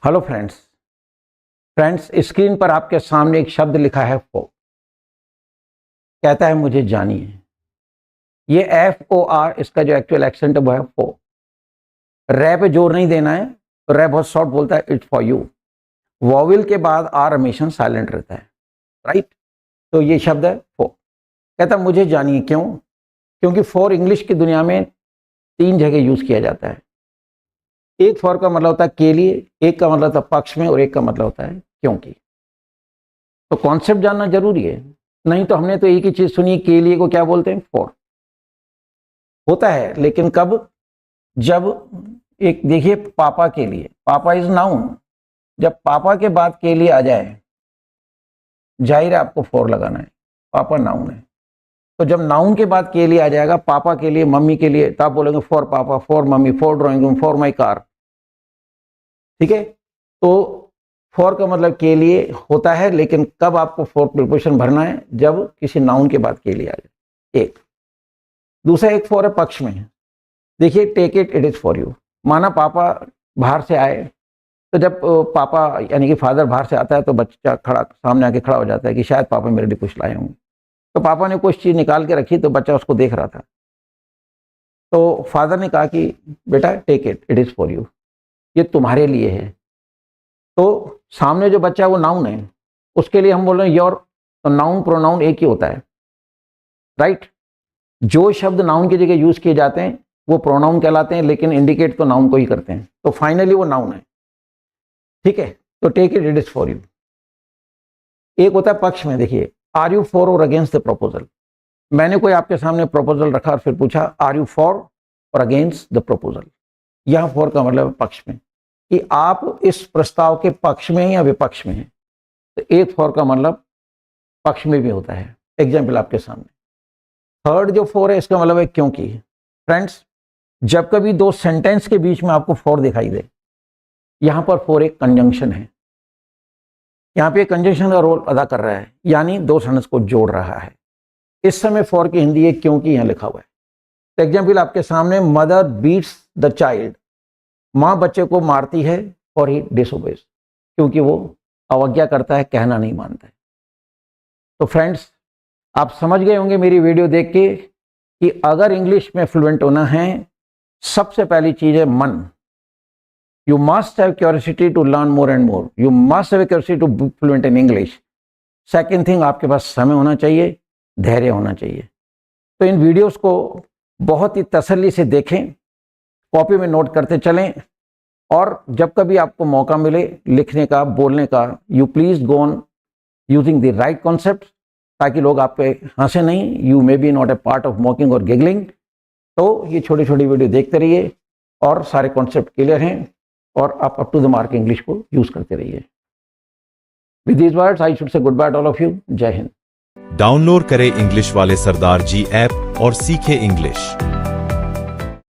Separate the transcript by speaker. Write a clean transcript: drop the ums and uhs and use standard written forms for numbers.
Speaker 1: Hello friends screen पर आपके सामने एक शब्द लिखा है फो। कहता है मुझे जानिए। ये FOR इसका जो एक्चुअल एक्सेंट है वो है फो। रे पे जोर नहीं देना है, रे बहुत शॉर्ट बोलता है इट्स फॉर यू। वॉविल के बाद आर हमेशा साइलेंट रहता है, राइट। तो ये शब्द है फो। कहता है मुझे जानिए, क्यों? क्योंकि फॉर इंग्लिश की दुनिया में 3 जगह यूज किया जाता है। एक फॉर का मतलब होता है के लिए, एक का मतलब होता है पक्ष में, और एक का मतलब होता है क्योंकि। तो कॉन्सेप्ट जानना जरूरी है, नहीं तो हमने तो एक ही चीज सुनी, के लिए को क्या बोलते हैं? फॉर होता है। लेकिन कब? जब एक देखिए पापा के लिए, पापा इज नाउन। जब पापा के बाद के लिए आ जाए, जाहिर है आपको फॉर लगाना है, पापा नाउन है। तो जब नाउन के बाद के लिए आ जाएगा, पापा के लिए, मम्मी के लिए, तो आप बोलेंगे फॉर पापा, for mummy, for drawing room, for my car. ठीक है। तो फॉर का मतलब के लिए होता है, लेकिन कब आपको फॉर प्रीपोजिशन भरना है? जब किसी नाउन के बाद के लिए आ जाए। एक दूसरा एक फॉर है पक्ष में। देखिए take it, it is for you. माना पापा बाहर से आए, तो जब पापा यानी कि फादर बाहर से आता है तो बच्चा खड़ा सामने आके खड़ा हो जाता है कि शायद पापा मेरे लिए कुछ लाए होंगे। तो पापा ने कुछ चीज निकाल के रखी, तो बच्चा उसको देख रहा था। तो फादर ने कहा कि बेटा take it, it is for you, ये तुम्हारे लिए है। तो सामने जो बच्चा है वो नाउन है, उसके लिए हम बोल रहे हैं योर। तो नाउन प्रोनाउन एक ही होता है, राइट। जो शब्द नाउन की जगह यूज किए जाते हैं वो प्रोनाउन कहलाते हैं, लेकिन इंडिकेट तो नाउन को ही करते हैं। तो फाइनली वो नाउन है, ठीक है। तो take it, it is for you. एक होता है पक्ष में। देखिए आर यू फॉर और अगेंस्ट द प्रपोजल। मैंने कोई आपके सामने प्रपोजल रखा और फिर पूछा आर यू फॉर और अगेंस्ट द प्रपोजल। यह फॉर का मतलब पक्ष में, कि आप इस प्रस्ताव के पक्ष में या विपक्ष में हैं। तो एक फॉर का मतलब पक्ष में भी होता है। एग्जाम्पल आपके सामने। थर्ड जो फॉर है इसका मतलब है क्योंकि। फ्रेंड्स, जब कभी 2 सेंटेंस के बीच में आपको फॉर दिखाई दे, यहां पर फॉर एक कंजंक्शन है। यहां पे कंजंक्शन का रोल अदा कर रहा है, यानी 2 सेंटेंस को जोड़ रहा है। इस समय फॉर की हिंदी है क्योंकि यहां लिखा हुआ है। तो एग्जाम्पल आपके सामने, मदर बीट्स द चाइल्ड। माँ बच्चे को मारती है और ही डिसोबेज, क्योंकि वो अवज्ञा करता है, कहना नहीं मानता है। तो फ्रेंड्स, आप समझ गए होंगे मेरी वीडियो देख के कि अगर इंग्लिश में फ्लुएंट होना है, सबसे पहली चीज है मन। You must have curiosity to learn more and more. You must have curiosity to be fluent in English. Second thing, आपके पास समय होना चाहिए, धैर्य होना चाहिए। तो इन वीडियोस को बहुत ही तसल्ली से देखें, कॉपी में नोट करते चलें, और जब कभी आपको मौका मिले लिखने का, बोलने का, you please go on using the right concept, ताकि लोग आप पे हंसे नहीं। You may be not a part of मॉकिंग और गिगलिंग। तो ये छोटी छोटी वीडियो देखते रहिए और सारे कॉन्सेप्ट क्लियर हैं, और आप up to the mark English को यूज करते रहिए। With these words I should say goodbye to all of you. Jai Hind.
Speaker 2: Download करें इंग्लिश वाले सरदार जी ऐप और सीखें इंग्लिश।